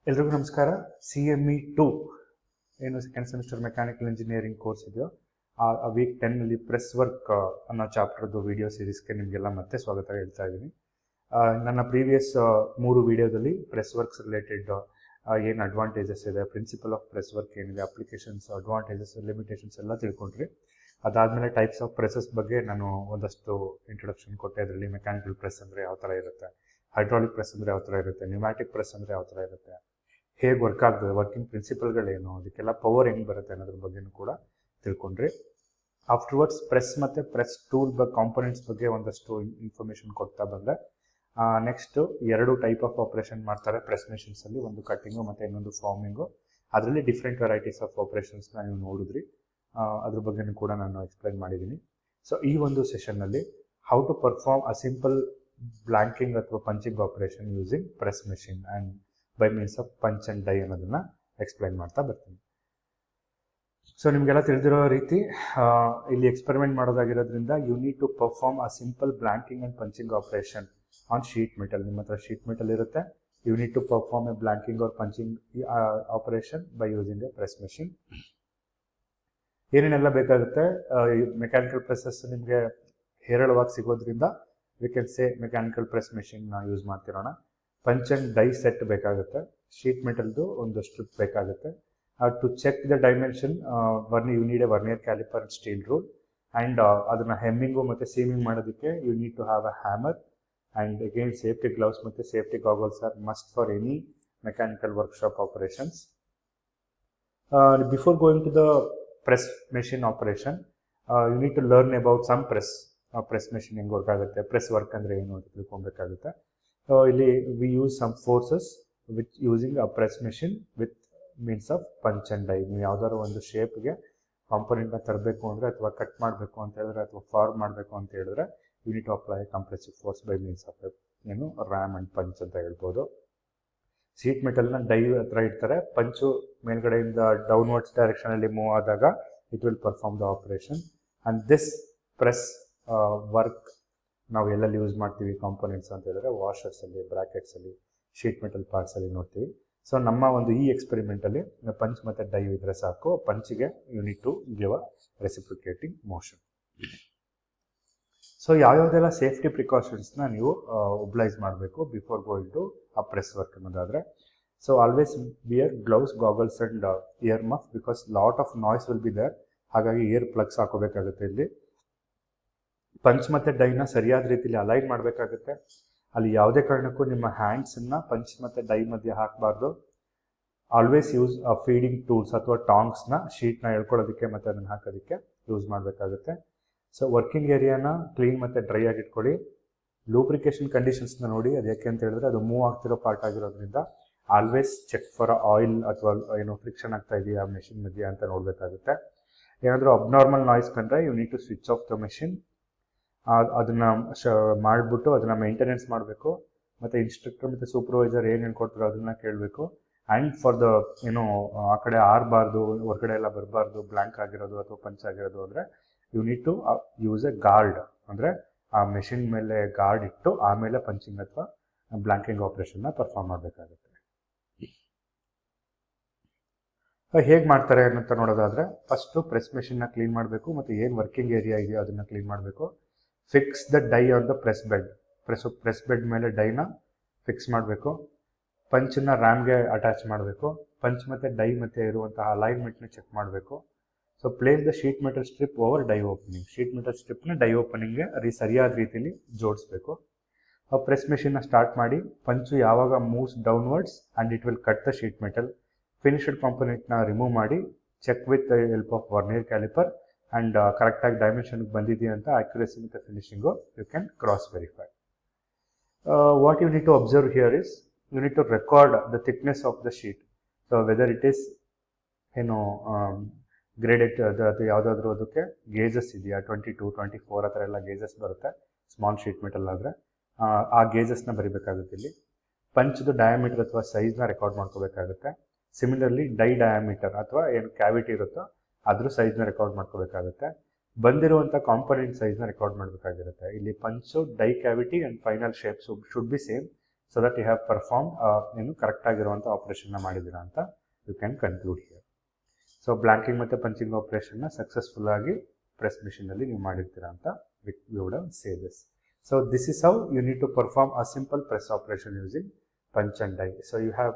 ಎಲ್ರಿಗೂ ನಮಸ್ಕಾರ. CME2 ಏನು second semester mechanical engineering course ಇದೆಯೋ ಆ ವೀಕ್ 10ನಲ್ಲಿ ಪ್ರೆಸ್ ವರ್ಕ್ ಅನ್ನೋ ಚಾಪ್ಟರ್ದು ವಿಡಿಯೋ ಸೀರೀಸ್ಗೆ ನಿಮಗೆಲ್ಲ ಮತ್ತೆ ಸ್ವಾಗತ ಹೇಳ್ತಾ ಇದ್ದೀನಿ. ನನ್ನ ಪ್ರೀವಿಯಸ್ 3 ವಿಡಿಯೋದಲ್ಲಿ ಪ್ರೆಸ್ ವರ್ಕ್ಸ್ ರಿಲೇಟೆಡ್ ಏನು ಅಡ್ವಾಂಟೇಜಸ್ ಇದೆ, ಪ್ರಿನ್ಸಿಪಲ್ ಆಫ್ ಪ್ರೆಸ್ ವರ್ಕ್ ಏನಿದೆ, ಅಪ್ಲಿಕೇಶನ್ಸ್, ಅಡ್ವಾಂಟೇಜಸ್, ಲಿಮಿಟೇಷನ್ಸ್ ಎಲ್ಲ ತಿಳ್ಕೊಂಡ್ರಿ. ಅದಾದಮೇಲೆ ಟೈಪ್ಸ್ ಆಫ್ ಪ್ರೆಸಸ್ ಬಗ್ಗೆ ನಾನು ಒಂದಷ್ಟು ಇಂಟ್ರೊಡಕ್ಷನ್ ಕೊಟ್ಟೆ. ಅದರಲ್ಲಿ ಮೆಕ್ಯಾನಿಕಲ್ ಪ್ರೆಸ್ ಅಂದರೆ ಯಾವ ಥರ ಇರುತ್ತೆ, ಹೈಡ್ರಾಲಿಕ್ ಪ್ರೆಸ್ ಅಂದರೆ ಯಾವ ಥರ ಇರುತ್ತೆ, ನ್ಯೂಮ್ಯಾಟಿಕ್ ಪ್ರೆಸ್ ಅಂದರೆ ಯಾವ ಥರ ಇರುತ್ತೆ, ಹೇಗೆ ವರ್ಕ್ ಆಗ್ತದೆ, ವರ್ಕಿಂಗ್ ಪ್ರಿನ್ಸಿಪಲ್ಗಳೇನು, ಅದಕ್ಕೆಲ್ಲ ಪವರ್ ಹೆಂಗೆ ಬರುತ್ತೆ ಅನ್ನೋದ್ರ ಬಗ್ಗೆನೂ ಕೂಡ ತಿಳ್ಕೊಂಡ್ರಿ. ಆಫ್ಟರ್ವರ್ಡ್ಸ್ ಪ್ರೆಸ್ ಮತ್ತು ಪ್ರೆಸ್ ಟೂಲ್ ಕಾಂಪೊನೆಂಟ್ಸ್ ಬಗ್ಗೆ ಒಂದಷ್ಟು ಇನ್ಫಾರ್ಮೇಷನ್ ಕೊಡ್ತಾ ಬಂದೆ. ನೆಕ್ಸ್ಟು 2 ಟೈಪ್ ಆಫ್ ಆಪ್ರೇಷನ್ ಮಾಡ್ತಾರೆ ಪ್ರೆಸ್ ಮೆಷಿನ್ಸಲ್ಲಿ, ಒಂದು ಕಟ್ಟಿಂಗು ಮತ್ತು ಇನ್ನೊಂದು ಫಾರ್ಮಿಂಗು. ಅದರಲ್ಲಿ ಡಿಫ್ರೆಂಟ್ ವೆರೈಟೀಸ್ ಆಫ್ ಆಪ್ರೇಷನ್ಸ್ನ ನೀವು ನೋಡಿದ್ರಿ. ಅದ್ರ ಬಗ್ಗೆನೂ ಕೂಡ ನಾನು ಎಕ್ಸ್ಪ್ಲೈನ್ ಮಾಡಿದ್ದೀನಿ. ಸೊ ಈ ಒಂದು ಸೆಷನ್ನಲ್ಲಿ how to perform a simple blanking ಅಥವಾ punching operation using press machine and by means of punch and die ಅನ್ನೋದನ್ನು ಎಕ್ಸ್ಪ್ಲೈನ್ ಮಾಡ್ತಾ ಬರ್ತೀನಿ. ಸೊ ನಿಮಗೆಲ್ಲ ತಿಳಿದಿರೋ ರೀತಿ ಇಲ್ಲಿ ಎಕ್ಸ್ಪೆರಿಮೆಂಟ್ ಮಾಡೋದಾಗಿರೋದ್ರಿಂದ you need to perform a simple blanking and punching operation on sheet metal. ನಿಮ್ಮ ಹತ್ರ ಶೀಟ್ ಮೆಟಲ್ ಇರುತ್ತೆ. You need to perform a blanking or punching operation by using a press machine. ಏನೇನೆಲ್ಲ ಬೇಕಾಗುತ್ತೆ, ಮೆಕ್ಯಾನಿಕಲ್ ಪ್ರೆಸಸ್ ನಿಮಗೆ ಹೇರಳವಾಗಿ ಸಿಗೋದ್ರಿಂದ we can say mechanical press ಮೆಷಿನ್ನ use ಮಾಡ್ತಿರೋಣ. ಪಂಚ್ ಆ್ಯಂಡ್ ಡೈ ಸೆಟ್ ಬೇಕಾಗುತ್ತೆ, ಶೀಟ್ ಮೆಟಲ್ದು ಒಂದಷ್ಟು ಬೇಕಾಗುತ್ತೆ. To check the dimension you need a vernier caliper and steel rule. And ಅದನ್ನು ಹೆಮ್ಮಿಂಗು ಮತ್ತು ಸೀಮಿಂಗ್ ಮಾಡೋದಕ್ಕೆ you need to have a hammer. And again safety gloves ಮತ್ತು safety goggles are must for any mechanical workshop operations. Before going to the press machine operation you need to learn about some press machine ಹೆಂಗೆ work ಆಗುತ್ತೆ, press work ಅಂದರೆ ಏನು ಅಂತ ತಿಳ್ಕೊಬೇಕಾಗುತ್ತೆ. ಇಲ್ಲಿ we use some forces with using a press machine with means of punch and die. ನೀವು ಯಾವ್ದಾದ್ರು ಒಂದು ಶೇಪ್ಗೆ ಕಾಂಪೊನೆಂಟ್ನ ತರಬೇಕು ಅಂದರೆ, ಅಥವಾ ಕಟ್ ಮಾಡಬೇಕು ಅಂತ ಹೇಳಿದ್ರೆ, ಅಥವಾ ಫಾರ್ಮ್ ಮಾಡಬೇಕು ಅಂತ ಹೇಳಿದ್ರೆ you need to apply compressive force by means of ಏನು ರ್ಯಾಮ್ ಆ್ಯಂಡ್ ಪಂಚ್ ಅಂತ ಹೇಳ್ಬೋದು. ಶೀಟ್ ಮೆಟಲ್ನ ಡೈ ಹತ್ರ ಇಡ್ತಾರೆ. ಪಂಚು ಮೇಲ್ಗಡೆಯಿಂದ ಡೌನ್ವರ್ಡ್ಸ್ ಡೈರೆಕ್ಷನಲ್ಲಿ ಮೂವ್ ಆದಾಗ it will perform the operation. And this press work ನಾವು ಎಲ್ಲೆಲ್ಲಿ ಯೂಸ್ ಮಾಡ್ತೀವಿ ಕಾಂಪೊನೆಂಟ್ಸ್ ಅಂತ ಹೇಳಿದ್ರೆ ವಾಷರ್ಸಲ್ಲಿ, ಬ್ರ್ಯಾಕೆಟ್ಸಲ್ಲಿ, ಶೀಟ್ ಮೆಟಲ್ ಪಾರ್ಟ್ಸಲ್ಲಿ ನೋಡ್ತೀವಿ. ಸೊ ನಮ್ಮ ಒಂದು ಈ ಎಕ್ಸ್ಪೆರಿಮೆಂಟಲ್ಲಿ ಪಂಚ್ ಮತ್ತು ಡೈ ಇದ್ರೆ ಸಾಕು. ಪಂಚಿಗೆ you need to give a reciprocating motion. So ಯಾವ್ಯಾವುದೆಲ್ಲ ಸೇಫ್ಟಿ ಪ್ರಿಕಾಷನ್ಸ್ನ ನೀವು ಒಬ್ಲೈಸ್ ಮಾಡಬೇಕು ಬಿಫೋರ್ ಗೋಯಿಂಗ್ ಟು ಆ ಪ್ರೆಸ್ ವರ್ಕ್ ಅನ್ನೋದಾದರೆ, so always wear gloves, goggles and ear muff because lot of noise will be there. ಹಾಗಾಗಿ ಇಯರ್ ಪ್ಲಗ್ಸ್ ಹಾಕೋಬೇಕಾಗುತ್ತೆ. ಇಲ್ಲಿ ಪಂಚ್ ಮತ್ತು ಡೈನ ಸರಿಯಾದ ರೀತಿಯಲ್ಲಿ ಅಲೈನ್ ಮಾಡಬೇಕಾಗುತ್ತೆ. ಅಲ್ಲಿ ಯಾವುದೇ ಕಾರಣಕ್ಕೂ ನಿಮ್ಮ ಹ್ಯಾಂಡ್ಸನ್ನು ಪಂಚ್ ಮತ್ತು ಡೈ ಮಧ್ಯೆ ಹಾಕಬಾರ್ದು. ಆಲ್ವೇಸ್ ಯೂಸ್ ಫೀಡಿಂಗ್ ಟೂಲ್ಸ್ ಅಥವಾ ಟಾಂಗ್ಸ್ನ ಶೀಟ್ನ ಎಳ್ಕೊಳ್ಳೋದಕ್ಕೆ ಮತ್ತು ಅದನ್ನು ಹಾಕೋದಕ್ಕೆ ಯೂಸ್ ಮಾಡಬೇಕಾಗುತ್ತೆ. ಸೊ ವರ್ಕಿಂಗ್ ಏರಿಯಾನ ಕ್ಲೀನ್ ಮತ್ತು ಡ್ರೈ ಆಗಿ ಇಟ್ಕೊಳ್ಳಿ. ಲೂಬ್ರಿಕೇಶನ್ ಕಂಡೀಷನ್ಸ್ನ ನೋಡಿ. ಅದು ಯಾಕೆ ಅಂತ ಹೇಳಿದ್ರೆ ಅದು ಮೂವ್ ಆಗ್ತಿರೋ ಪಾರ್ಟ್ ಆಗಿರೋದ್ರಿಂದ ಆಲ್ವೇಸ್ ಚೆಕ್ ಫಾರ್ ಆಯಿಲ್ ಅಥವಾ ಏನೋ ಫ್ರಿಕ್ಷನ್ ಆಗ್ತಾ ಇದೆಯಾ ಮೆಷಿನ್ ಮಧ್ಯೆ ಅಂತ ನೋಡಬೇಕಾಗುತ್ತೆ. ಏನಾದರೂ ಅಬ್ನಾರ್ಮಲ್ ನಾಯ್ಸ್ ಕಂಡ್ರೆ you need to switch off the machine. ಅದನ್ನು ಮಾಡಿಬಿಟ್ಟು ಅದನ್ನು ಮೇಂಟೆನೆನ್ಸ್ ಮಾಡಬೇಕು. ಮತ್ತು ಇನ್ಸ್ಟ್ರಕ್ಟರ್ ಮತ್ತು ಸೂಪರ್ವೈಸರ್ ಏನು ಹೇಳ್ಕೊಡ್ತಾರೋ ಅದನ್ನು ಕೇಳಬೇಕು. ಆ್ಯಂಡ್ ಫಾರ್ ದ ಆ ಕಡೆ ಆರಬಾರ್ದು, ಹೊರಗಡೆ ಎಲ್ಲ ಬರಬಾರ್ದು, ಬ್ಲ್ಯಾಂಕ್ ಆಗಿರೋದು ಅಥವಾ ಪಂಚ್ ಆಗಿರೋದು ಅಂದರೆ you need to use a guard. ಅಂದರೆ ಆ ಮೆಷಿನ್ ಮೇಲೆ ಗಾರ್ಡ್ ಇಟ್ಟು ಆಮೇಲೆ ಪಂಚಿಂಗ್ ಅಥವಾ ಬ್ಲ್ಯಾಂಕಿಂಗ್ ಆಪ್ರೇಷನ್ನ ಪರ್ಫಾರ್ಮ್ ಮಾಡಬೇಕಾಗುತ್ತೆ. ಹೇಗೆ ಮಾಡ್ತಾರೆ ಅಂತ ನೋಡೋದಾದರೆ, ಫಸ್ಟು ಪ್ರೆಸ್ ಮೆಷಿನ್ನ ಕ್ಲೀನ್ ಮಾಡಬೇಕು ಮತ್ತು ಏನು ವರ್ಕಿಂಗ್ ಏರಿಯಾ ಇದೆಯೋ ಅದನ್ನು ಕ್ಲೀನ್ ಮಾಡಬೇಕು. Fix the die on the press bed. Press bed ಮೇಲೆ ಡೈನ ಫಿಕ್ಸ್ ಮಾಡಬೇಕು. ಪಂಚನ್ನ ರ್ಯಾಮ್ಗೆ ಅಟ್ಯಾಚ್ ಮಾಡಬೇಕು. ಪಂಚ್ ಮತ್ತು ಡೈ ಮತ್ತು ಇರುವಂತಹ ಅಲೈನ್ಮೆಂಟ್ನ ಚೆಕ್ ಮಾಡಬೇಕು. So place the sheet metal strip over die opening. Sheet metal ಸ್ಟ್ರಿಪ್ನ ಡೈ ಓಪನಿಂಗ್ಗೆ ಸರಿಯಾದ ರೀತಿಯಲ್ಲಿ ಜೋಡಿಸ್ಬೇಕು. ಪ್ರೆಸ್ ಮೆಷಿನ್ನ ಸ್ಟಾರ್ಟ್ ಮಾಡಿ. ಪಂಚು ಯಾವಾಗ moves downwards and it will cut the sheet metal. Finished ಕಾಂಪೊನೆಂಟ್ನ ರಿಮೂವ್ ಮಾಡಿ check with the help of vernier caliper and ಕರೆಕ್ಟಾಗಿ ಡೈಮೆನ್ಷನ್ಗೆ ಬಂದಿದೆಯಾ ಅಂತ ಆಕ್ಯುರೇಸಿ ಮತ್ತು finishing you can cross verify. What you need to observe here is you need to record the thickness of the sheet. So whether it is ಏನು graded ಅದು ಯಾವುದಾದ್ರೂ ಅದಕ್ಕೆ gauges ಇದೆಯಾ, 22, 24 ಆ ಥರ ಎಲ್ಲ ಗೇಜಸ್ ಬರುತ್ತೆ ಸ್ಮಾಲ್ ಶೀಟ್ ಮೆಟಲ್ ಆದರೆ. ಆ ಗೇಜಸ್ನ ಬರಿಬೇಕಾಗುತ್ತೆ. ಇಲ್ಲಿ ಪಂಚ್ದು ಡಯಾಮೀಟರ್ ಅಥವಾ ಸೈಜ್ನ ರೆಕಾರ್ಡ್ ಮಾಡ್ಕೋಬೇಕಾಗುತ್ತೆ. ಸಿಮಿಲರ್ಲಿ ಡೈ ಡಯಾಮೀಟರ್ ಅಥವಾ ಏನು ಕ್ಯಾವಿಟಿ ಇರುತ್ತೋ ಅದ್ರ ಸೈಜ್ನ ರೆಕಾರ್ಡ್ ಮಾಡ್ಕೋಬೇಕಾಗುತ್ತೆ. ಬಂದಿರುವಂಥ ಕಾಂಪೊನೆಂಟ್ ಸೈಜ್ನ ರೆಕಾರ್ಡ್ ಮಾಡಬೇಕಾಗಿರುತ್ತೆ. ಇಲ್ಲಿ punch, die cavity and final shapes should be same. So that you have perform ಏನು ಕರೆಕ್ಟ್ ಆಗಿರುವಂಥ ಆಪರೇಷನ್ನ ಮಾಡಿದ್ದೀರಾ ಅಂತ you can conclude here. So blanking ಮತ್ತು ಪಂಚಿಂಗ್ ಆಪರೇಷನ್ನ ಸಕ್ಸಸ್ಫುಲ್ ಆಗಿ ಪ್ರೆಸ್ ಮಿಷಿನಲ್ಲಿ ನೀವು ಮಾಡಿರ್ತೀರಾ ಅಂತ we would have say this. So this is how you need to perform a simple press operation using punch and die. So you have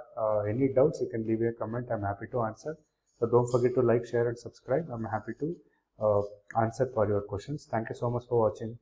any doubts, you can leave a comment. I'm happy to answer. So don't forget to like, share and subscribe. I'm happy to answer for your questions. Thank you so much for watching.